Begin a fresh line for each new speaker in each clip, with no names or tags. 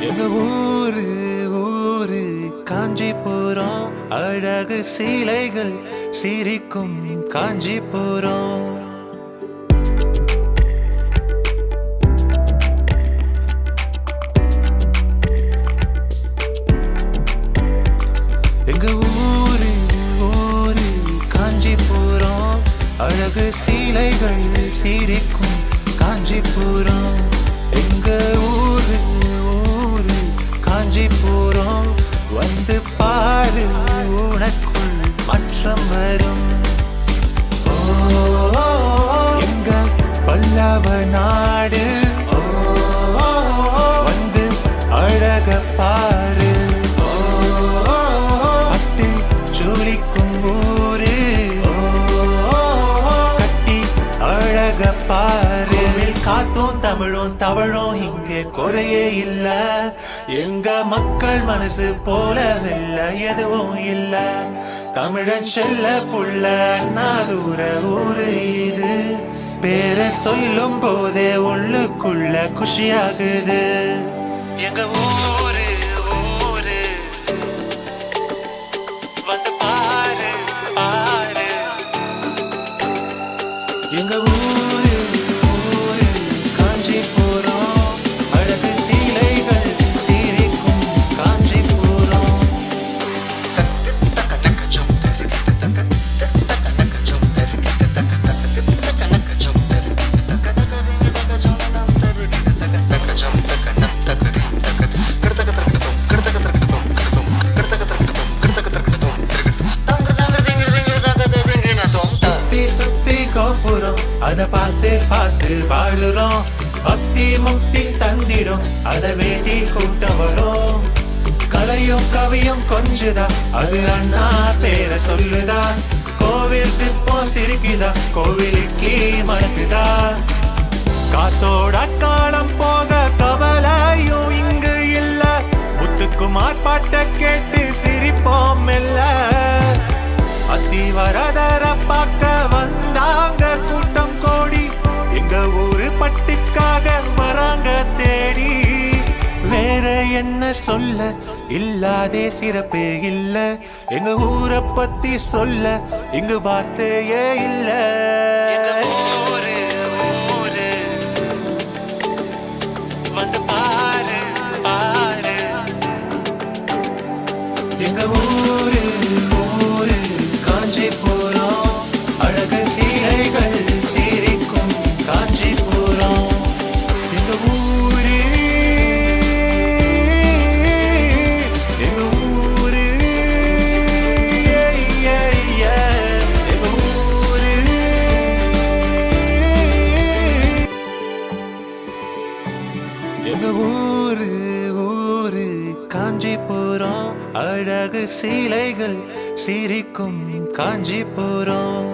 எங்க ஊரு ஊரு காஞ்சிபுரம், அழகு சீலைகள் சிரிக்கும் காஞ்சிபுரம். எங்க ஊரு ஊரு காஞ்சிபுரம், அழகு சீலைகள் சிரிக்கும் காஞ்சிபுரம். எங்க ஊரு ஊரு காஞ்சிபுரம், வந்து பாரு உனக்குள் மாற்றம் வரும். எங்க பல்லவ நாடு, வந்து அழக பாரு. பட்டு ஜொலிக்கும் ஊரு, கட்டி அழக பாரு. காத்தும் தமிழும் தவழும் இங்கே குறையே இல்ல. எங்க மக்கள் மனசு போலவில்ல எதுவும் இல்ல. தமிழன் செல்ல புள்ள நாதூர ஊரு இது. பேரை சொல்லும் போதே உள்ளுக்குள்ள குஷியாகுது. எங்க ஊரு ஊரு வந்து பாரு பாரு. எங்க ஊரு ஊரு காஞ்சிபுரம், அழகு சீலைகள் சிரிக்கும் காஞ்சிபுரம். சுத்தி கோபுரம், அத பார்த்து பார்த்து வாழுறோம். பக்தி முக்தி தந்திடும், அத வேண்டி கூட்டம் வரும். கலையும் கவியும் கொஞ்சுதா, அது அண்ணா பேரை சொல்லுதா. கோவில் சிற்பம் சிரிக்குதா, கோவிலுக்கு மணக்குதா. காத்தோட காலம் போக கவலையும் இங்கு இல்ல. முத்துக்குமார் பாட்ட கேட்டு சிரிப்போம் மெல்ல. அத்தி வரதர பார்க்க வந்தாங்க கூட்டம் கோடி. எங்க ஊரு பட்டுக்காக வராங்க தேடி. வேற என்ன சொல்ல, இல்லாதே சிறப்பே இல்ல. எங்க ஊரை பத்தி சொல்ல இங்கு வார்த்தையே இல்ல. ஊரு ஊரு வந்து பாரு பாரு. எங்க ஊரு ஊரு காஞ்சிபுரம், அழகு சீலைகள் சிரிக்கும் காஞ்சிபுரம். எங்க ஊரு எங்க ஊரு எங்க ஊரு. எங்க ஊரு ஊரு காஞ்சிபுரம், அழகு சீலைகள் சிரிக்கும் காஞ்சிபுரம்.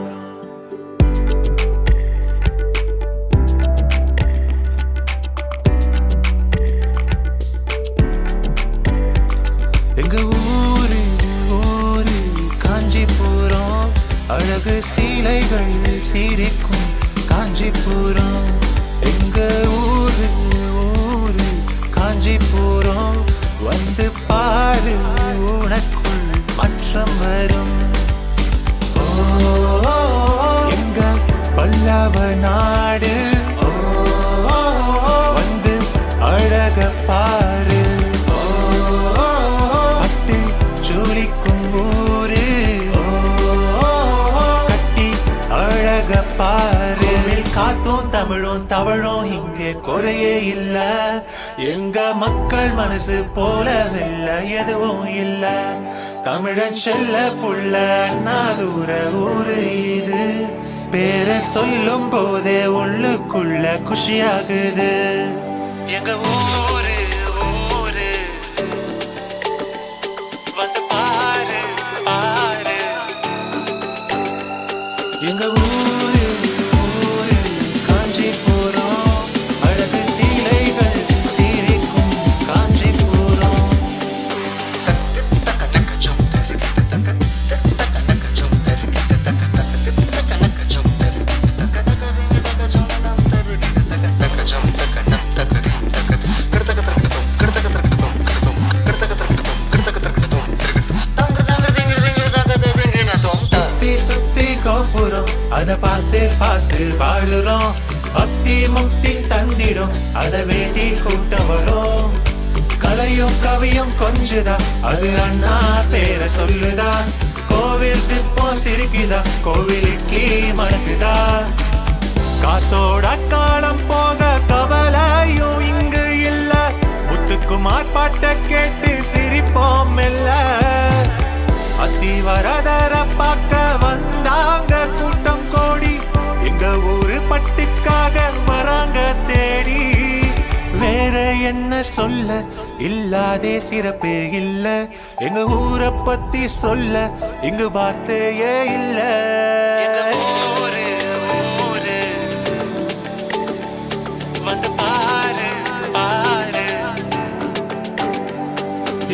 எங்க ஊரு ஊரு காஞ்சிபுரம், அழகு சீலைகள் சிரிக்கும் காஞ்சிபுரம். எங்க ஊரு ஊரு காஞ்சிபுரம், வந்து பாரு உனக்குள் மாற்றம் வரும். எங்க பல்லவ நாடு, வந்து அழக பாரு. பட்டு ஜொலிக்கும் ஊரு, கட்டி அழக பாரு. காத்தும் தமிழும் தவழும் இங்கே குறையே இல்ல. எங்க மக்கள் மனசு போலவில்ல எதுவும் இல்ல. தமிழன் செல்ல புள்ள நாதூர ஊரு இது. பேரை சொல்லும் போதே உள்ளுக்குள்ள குஷியாகுது. எங்க ஊரு ஊரு வந்து பாரு பாரு. எங்க ஊரு ஊரு காஞ்சிபுரம், அழகு சீலைகள் சிரிக்கும் காஞ்சிபுரம்.
Takka
தந்திடும் அதை வேண்டி கூட்டம் வரும். கலையும் கவியும் கொஞ்சுதா அது அண்ணா பேர சொல்லுதா. கோவில் சிற்பம் சிரிக்குதா கோவிலுக்கே மணக்குதா. காத்தோட காலம் போக கவலையும் இங்கு இல்ல. முத்துக்குமார் பாட்ட கேட்டு சிரிப்போம் மெல்ல. அத்தி வரதர பார்க்க வந்தாங்க கூட்டம் கோடி. எங்க ஊரு பட்டுக்காக வராங்க தேடி. வேற என்ன சொல்ல இல்லாதே சிறப்பே இல்ல. எங்க ஊரை பத்தி சொல்ல இங்கு வார்த்தையே இல்ல. வந்து பாரு பாரு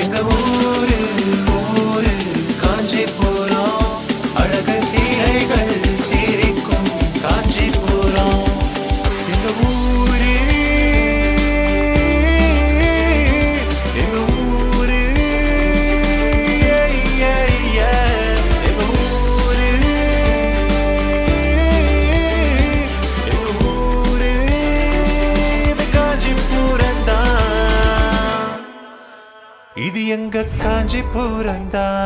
எங்க ஊரு ஊரு காஞ்சிபுரம். அழகு சீலைகள் சிரிக்கும் காஞ்சிபுரம். எங்க ஊரு எங்க ஊரு எங்க ஊரு எங்க ஊரு இது காஞ்சிபுரம் தான். இது எங்க காஞ்சிபுரம் தான்.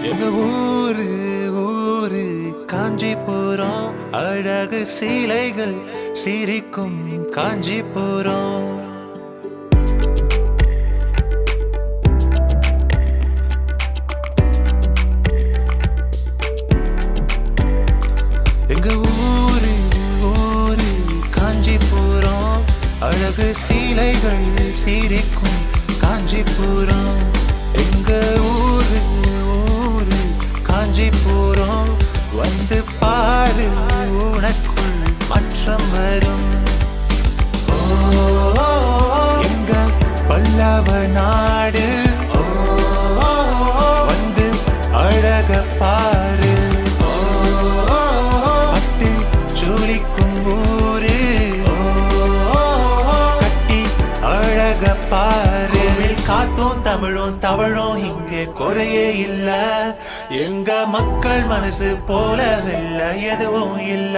எங்க ஊரு ஊரு காஞ்சிபுரம். அழகு சீலைகள் சிரிக்கும் காஞ்சிபுரம். எங்க ஊரு ஊரு காஞ்சிபுரம். அழகு சீலைகள் சிரிக்கும் காஞ்சிபுரம். எங்க ஊரு ஊரு காஞ்சிபுரம். வந்து பாரு உனக்குள் மாற்றம் வரும். எங்க பல்லவ நாடு வந்து அழக பாரு. பட்டு ஜொலிக்கும் ஊரு கட்டி அழக பாரு. காத்தும் தமிழும் தவழும் இங்கே குறையே இல்ல. எங்க மக்கள் மனசு போலவில்ல எதுவும் இல்ல.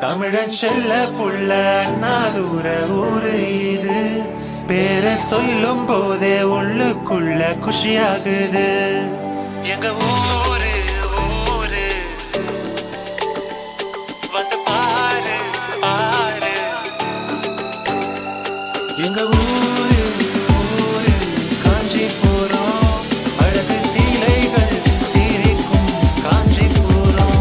தமிழன் செல்ல புள்ள நாதூர ஊரு இது. பேர சொல்லும் போதே உள்ளுக்குள்ள குஷியாகுது. எங்க ஊரு ஊரு வந்து பாரு பாரு எங்க ஊரு ஊரு காஞ்சிபுரம். அழகு சீலைகள் சிரிக்கும் காஞ்சிபுரம்.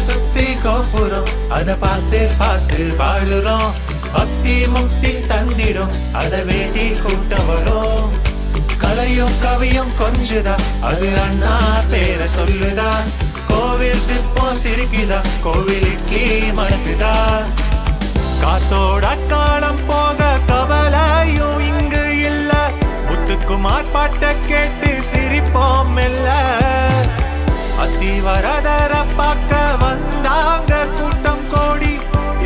சுத்தி கோபுரம் அத பார்த்து பார்த்து பாடுறோம். பக்தி முக்தி தந்திடும் அதை வேண்டி கூட்டம் வரும். கலையும் கவியும் கொஞ்சுதா அது அண்ணா பேர சொல்லுதா. கோவில் சிற்பம் சிரிக்குதா கோவிலுக்கே மணக்குதா. காத்தோட காலம் போக கவலையும் இங்கு இல்ல. முத்துக்குமார் பாட்ட கேட்டு சிரிப்போம் மெல்ல. அத்தி வரதர பார்க்க வந்தாங்க கூட்டம் கோடி.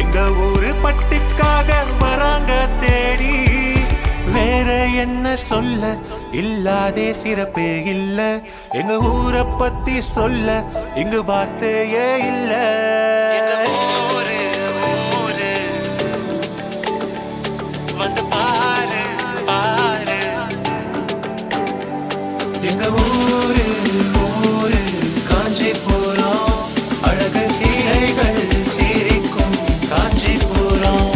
எங்க ஊரு பட்டுக்காக வராங்க தேடி. வேற என்ன சொல்ல இல்லாதே சிறப்பே இல்ல. எங்க ஊரை பத்தி சொல்ல இங்கு வார்த்தையே இல்ல. வந்து பாரு பாரு எங்க ஊரு ஊரு காஞ்சிபுரம். அழகு சீலைகள் சிரிக்கும் காஞ்சிபுரம்.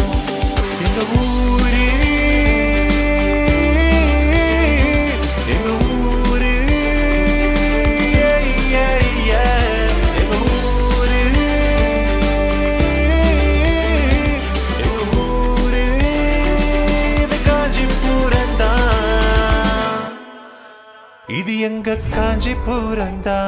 எங்க ஊரு எங்க ஊரு எங்க ஊரு இது எங்க காஞ்சிபுரந்தா